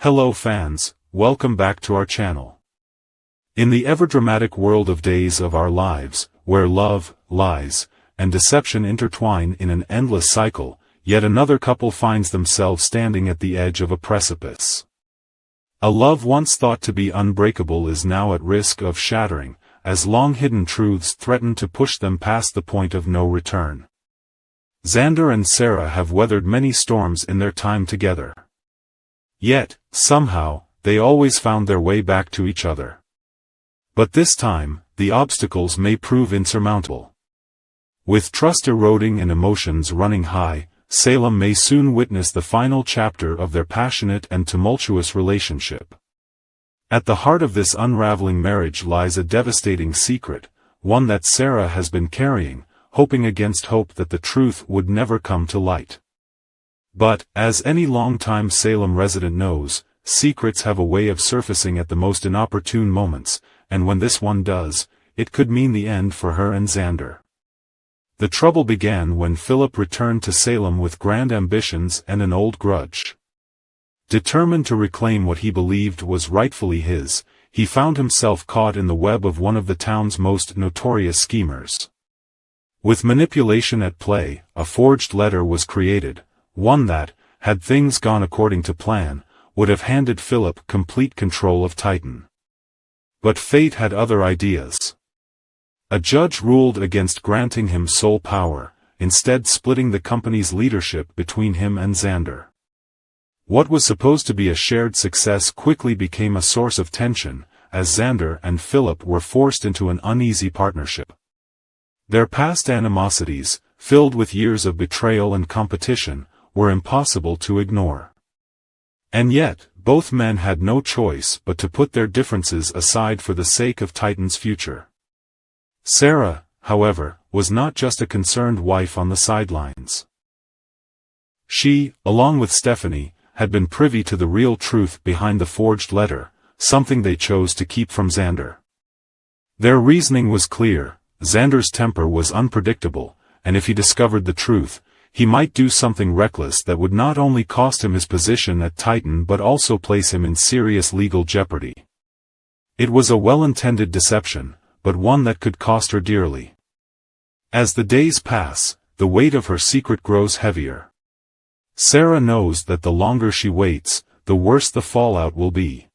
Hello fans, welcome back to our channel. In the ever-dramatic world of days of our lives, where love, lies, and deception intertwine in an endless cycle, yet another couple finds themselves standing at the edge of a precipice. A love once thought to be unbreakable is now at risk of shattering, as long-hidden truths threaten to push them past the point of no return. Xander and Sarah have weathered many storms in their time together. Yet, somehow, they always found their way back to each other. But this time, the obstacles may prove insurmountable. With trust eroding and emotions running high, Salem may soon witness the final chapter of their passionate and tumultuous relationship. At the heart of this unraveling marriage lies a devastating secret, one that Sarah has been carrying, hoping against hope that the truth would never come to light. But, as any long-time Salem resident knows, secrets have a way of surfacing at the most inopportune moments, and when this one does, it could mean the end for her and Xander. The trouble began when Philip returned to Salem with grand ambitions and an old grudge. Determined to reclaim what he believed was rightfully his, he found himself caught in the web of one of the town's most notorious schemers. With manipulation at play, a forged letter was created, one that, had things gone according to plan, would have handed Philip complete control of Titan. But fate had other ideas. A judge ruled against granting him sole power, instead splitting the company's leadership between him and Xander. What was supposed to be a shared success quickly became a source of tension, as Xander and Philip were forced into an uneasy partnership. Their past animosities, filled with years of betrayal and competition, were impossible to ignore. And yet, both men had no choice but to put their differences aside for the sake of Titan's future. Sarah, however, was not just a concerned wife on the sidelines. She, along with Stephanie, had been privy to the real truth behind the forged letter, something they chose to keep from Xander. Their reasoning was clear: Xander's temper was unpredictable, and if he discovered the truth, he might do something reckless that would not only cost him his position at Titan but also place him in serious legal jeopardy. It was a well-intended deception, but one that could cost her dearly. As the days pass, the weight of her secret grows heavier. Sarah knows that the longer she waits, the worse the fallout will be.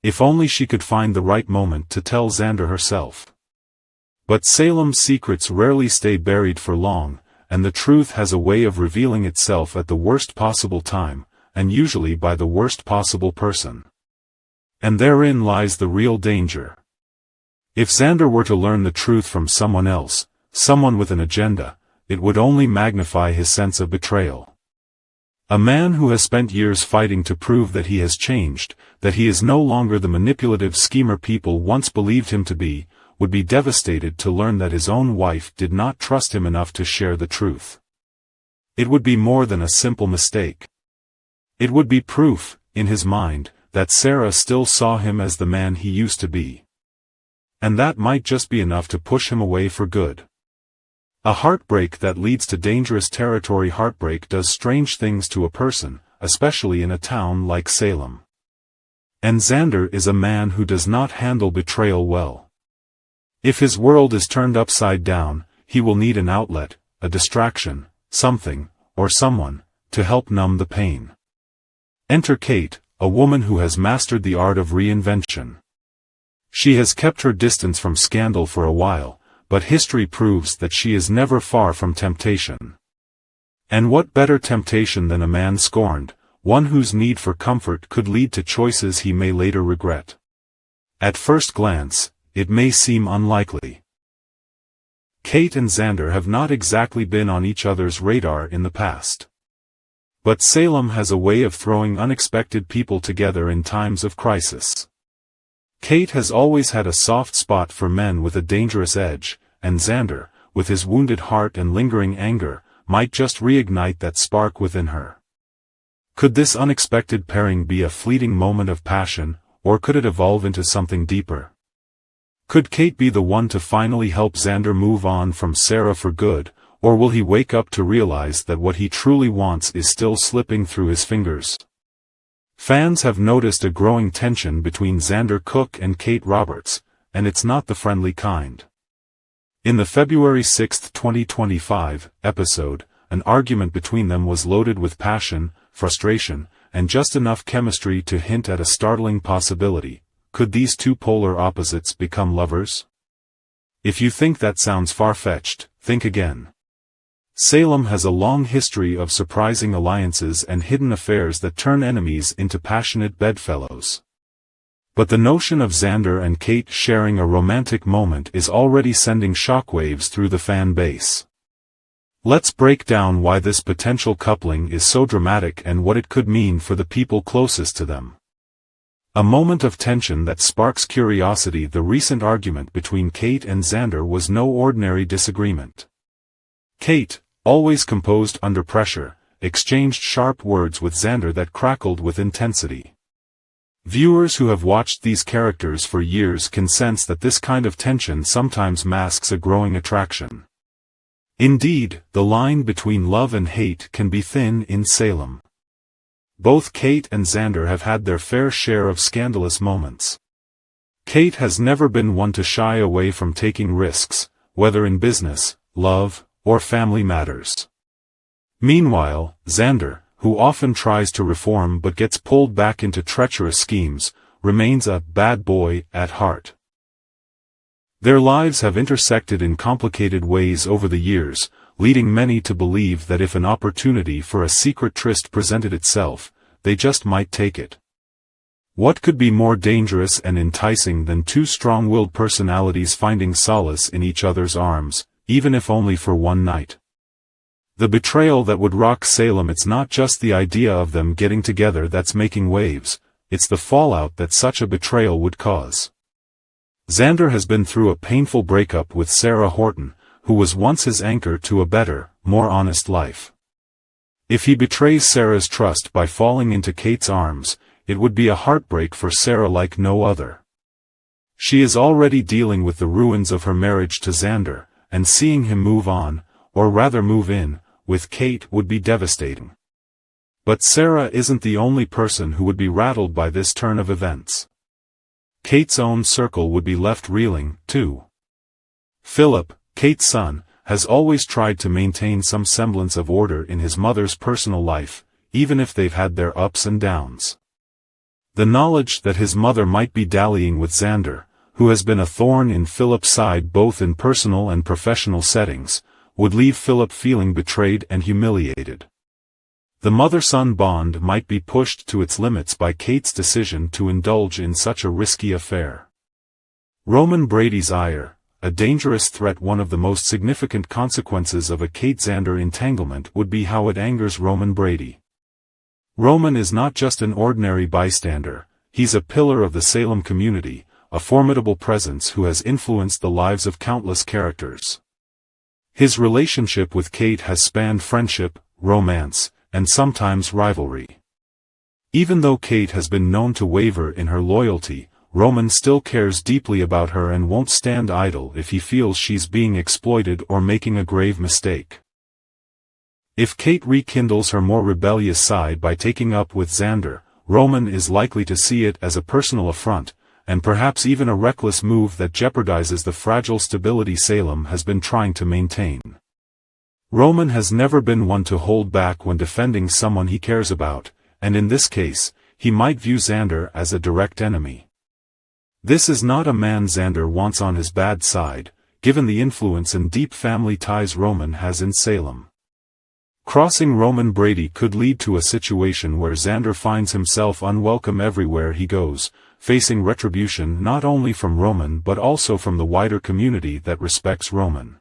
If only she could find the right moment to tell Xander herself. But Salem's secrets rarely stay buried for long, and the truth has a way of revealing itself at the worst possible time, and usually by the worst possible person. And therein lies the real danger. If Xander were to learn the truth from someone else, someone with an agenda, it would only magnify his sense of betrayal. A man who has spent years fighting to prove that he has changed, that he is no longer the manipulative schemer people once believed him to be, would be devastated to learn that his own wife did not trust him enough to share the truth. It would be more than a simple mistake. It would be proof, in his mind, that Sarah still saw him as the man he used to be. And that might just be enough to push him away for good. A heartbreak that leads to dangerous territory. Heartbreak does strange things to a person, especially in a town like Salem. And Xander is a man who does not handle betrayal well. If his world is turned upside down, he will need an outlet, a distraction, something, or someone, to help numb the pain. Enter Kate, a woman who has mastered the art of reinvention. She has kept her distance from scandal for a while, but history proves that she is never far from temptation. And what better temptation than a man scorned, one whose need for comfort could lead to choices he may later regret? At first glance, it may seem unlikely. Kate and Xander have not exactly been on each other's radar in the past. But Salem has a way of throwing unexpected people together in times of crisis. Kate has always had a soft spot for men with a dangerous edge, and Xander, with his wounded heart and lingering anger, might just reignite that spark within her. Could this unexpected pairing be a fleeting moment of passion, or could it evolve into something deeper? Could Kate be the one to finally help Xander move on from Sarah for good, or will he wake up to realize that what he truly wants is still slipping through his fingers? Fans have noticed a growing tension between Xander Cook and Kate Roberts, and it's not the friendly kind. In the February 6, 2025, episode, an argument between them was loaded with passion, frustration, and just enough chemistry to hint at a startling possibility. Could these two polar opposites become lovers? If you think that sounds far-fetched, think again. Salem has a long history of surprising alliances and hidden affairs that turn enemies into passionate bedfellows. But the notion of Xander and Kate sharing a romantic moment is already sending shockwaves through the fan base. Let's break down why this potential coupling is so dramatic and what it could mean for the people closest to them. A moment of tension that sparks curiosity. The recent argument between Kate and Xander was no ordinary disagreement. Kate, always composed under pressure, exchanged sharp words with Xander that crackled with intensity. Viewers who have watched these characters for years can sense that this kind of tension sometimes masks a growing attraction. Indeed, the line between love and hate can be thin in Salem. Both Kate and Xander have had their fair share of scandalous moments. Kate has never been one to shy away from taking risks, whether in business, love, or family matters. Meanwhile, Xander, who often tries to reform but gets pulled back into treacherous schemes, remains a bad boy at heart. Their lives have intersected in complicated ways over the years, leading many to believe that if an opportunity for a secret tryst presented itself, they just might take it. What could be more dangerous and enticing than two strong-willed personalities finding solace in each other's arms, even if only for one night? The betrayal that would rock Salem. It's not just the idea of them getting together that's making waves, it's the fallout that such a betrayal would cause. Xander has been through a painful breakup with Sarah Horton, who was once his anchor to a better, more honest life. If he betrays Sarah's trust by falling into Kate's arms, it would be a heartbreak for Sarah like no other. She is already dealing with the ruins of her marriage to Xander, and seeing him move on, or rather move in, with Kate would be devastating. But Sarah isn't the only person who would be rattled by this turn of events. Kate's own circle would be left reeling, too. Philip, Kate's son, has always tried to maintain some semblance of order in his mother's personal life, even if they've had their ups and downs. The knowledge that his mother might be dallying with Xander, who has been a thorn in Philip's side both in personal and professional settings, would leave Philip feeling betrayed and humiliated. The mother-son bond might be pushed to its limits by Kate's decision to indulge in such a risky affair. Roman Brady's ire, a dangerous threat. One of the most significant consequences of a Kate-Xander entanglement would be how it angers Roman Brady. Roman is not just an ordinary bystander, he's a pillar of the Salem community, a formidable presence who has influenced the lives of countless characters. His relationship with Kate has spanned friendship, romance, and sometimes rivalry. Even though Kate has been known to waver in her loyalty, Roman still cares deeply about her and won't stand idle if he feels she's being exploited or making a grave mistake. If Kate rekindles her more rebellious side by taking up with Xander, Roman is likely to see it as a personal affront, and perhaps even a reckless move that jeopardizes the fragile stability Salem has been trying to maintain. Roman has never been one to hold back when defending someone he cares about, and in this case, he might view Xander as a direct enemy. This is not a man Xander wants on his bad side, given the influence and deep family ties Roman has in Salem. Crossing Roman Brady could lead to a situation where Xander finds himself unwelcome everywhere he goes, facing retribution not only from Roman but also from the wider community that respects Roman.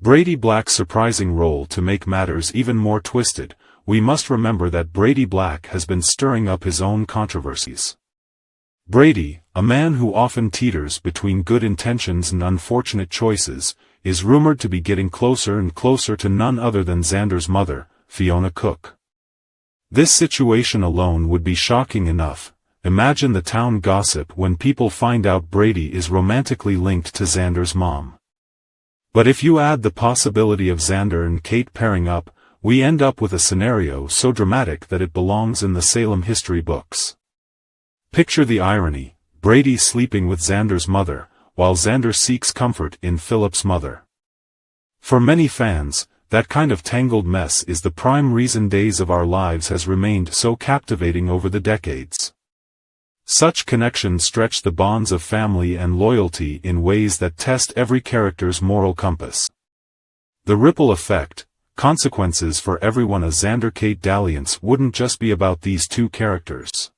Brady Black's surprising role. To make matters even more twisted, we must remember that Brady Black has been stirring up his own controversies. Brady, a man who often teeters between good intentions and unfortunate choices, is rumored to be getting closer and closer to none other than Xander's mother, Fiona Cook. This situation alone would be shocking enough. Imagine the town gossip when people find out Brady is romantically linked to Xander's mom. But if you add the possibility of Xander and Kate pairing up, we end up with a scenario so dramatic that it belongs in the Salem history books. Picture the irony: Brady sleeping with Xander's mother, while Xander seeks comfort in Phillips' mother. For many fans, that kind of tangled mess is the prime reason Days of Our Lives has remained so captivating over the decades. Such connections stretch the bonds of family and loyalty in ways that test every character's moral compass. The ripple effect, consequences for everyone. A Xander-Kate dalliance wouldn't just be about these two characters.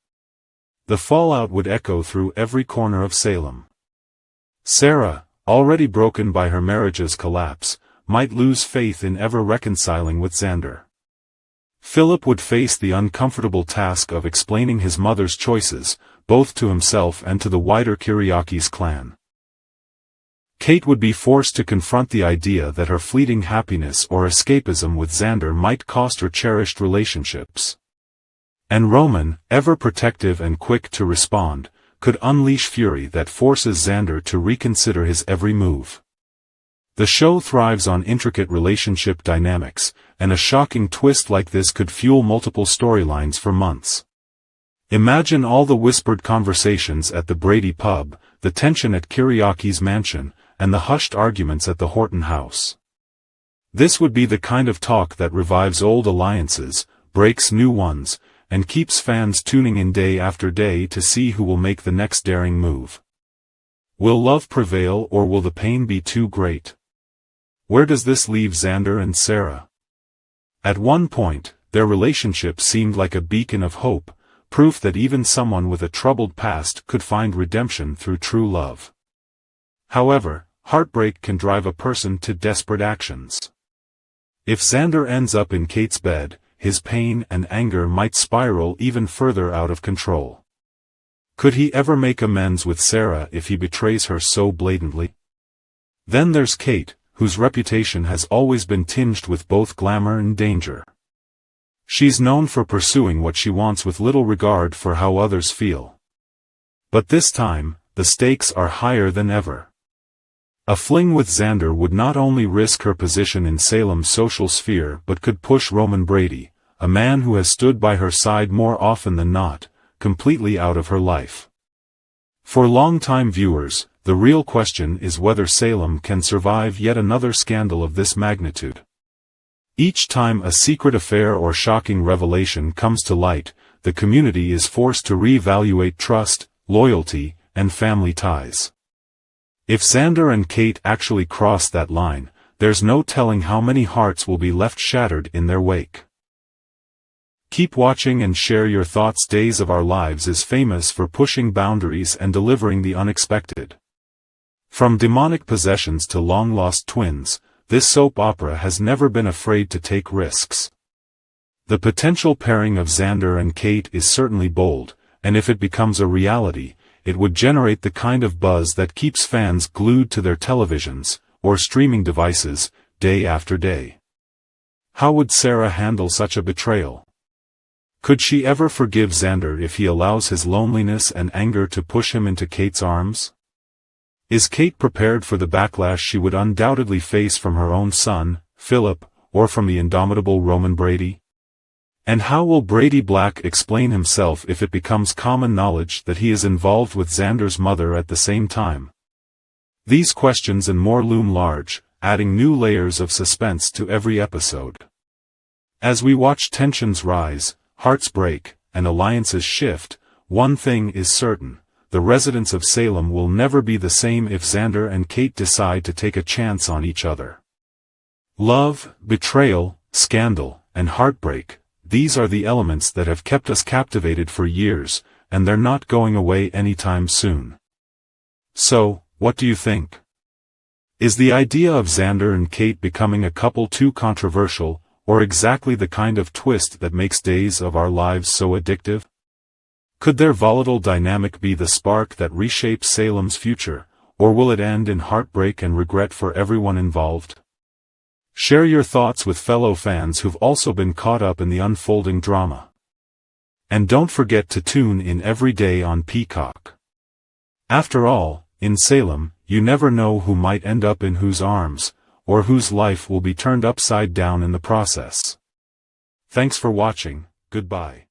The fallout would echo through every corner of Salem. Sarah, already broken by her marriage's collapse, might lose faith in ever reconciling with Xander. Philip would face the uncomfortable task of explaining his mother's choices, both to himself and to the wider Kyriakis clan. Kate would be forced to confront the idea that her fleeting happiness or escapism with Xander might cost her cherished relationships. And Roman, ever protective and quick to respond, could unleash fury that forces Xander to reconsider his every move. The show thrives on intricate relationship dynamics, and a shocking twist like this could fuel multiple storylines for months. Imagine all the whispered conversations at the Brady pub, the tension at Kyriakis' mansion, and the hushed arguments at the Horton house. This would be the kind of talk that revives old alliances, breaks new ones, and keeps fans tuning in day after day to see who will make the next daring move. Will love prevail, or will the pain be too great? Where does this leave Xander and Sarah? At one point, their relationship seemed like a beacon of hope, proof that even someone with a troubled past could find redemption through true love. However, heartbreak can drive a person to desperate actions. If Xander ends up in Kate's bed, his pain and anger might spiral even further out of control. Could he ever make amends with Sarah if he betrays her so blatantly? Then there's Kate, whose reputation has always been tinged with both glamour and danger. She's known for pursuing what she wants with little regard for how others feel. But this time, the stakes are higher than ever. A fling with Xander would not only risk her position in Salem's social sphere but could push Roman Brady, a man who has stood by her side more often than not, completely out of her life. For longtime viewers, the real question is whether Salem can survive yet another scandal of this magnitude. Each time a secret affair or shocking revelation comes to light, the community is forced to reevaluate trust, loyalty, and family ties. If Xander and Kate actually cross that line, there's no telling how many hearts will be left shattered in their wake. Keep watching and share your thoughts. Days of Our Lives is famous for pushing boundaries and delivering the unexpected. From demonic possessions to long-lost twins, this soap opera has never been afraid to take risks. The potential pairing of Xander and Kate is certainly bold, and if it becomes a reality, it would generate the kind of buzz that keeps fans glued to their televisions, or streaming devices, day after day. How would Sarah handle such a betrayal? Could she ever forgive Xander if he allows his loneliness and anger to push him into Kate's arms? Is Kate prepared for the backlash she would undoubtedly face from her own son, Philip, or from the indomitable Roman Brady? And how will Brady Black explain himself if it becomes common knowledge that he is involved with Xander's mother at the same time? These questions and more loom large, adding new layers of suspense to every episode. As we watch tensions rise, hearts break, and alliances shift, one thing is certain: the residents of Salem will never be the same if Xander and Kate decide to take a chance on each other. Love, betrayal, scandal, and heartbreak, these are the elements that have kept us captivated for years, and they're not going away anytime soon. So, what do you think? Is the idea of Xander and Kate becoming a couple too controversial, or exactly the kind of twist that makes Days of Our Lives so addictive? Could their volatile dynamic be the spark that reshapes Salem's future, or will it end in heartbreak and regret for everyone involved? Share your thoughts with fellow fans who've also been caught up in the unfolding drama. And don't forget to tune in every day on Peacock. After all, in Salem, you never know who might end up in whose arms, or whose life will be turned upside down in the process. Thanks for watching, goodbye.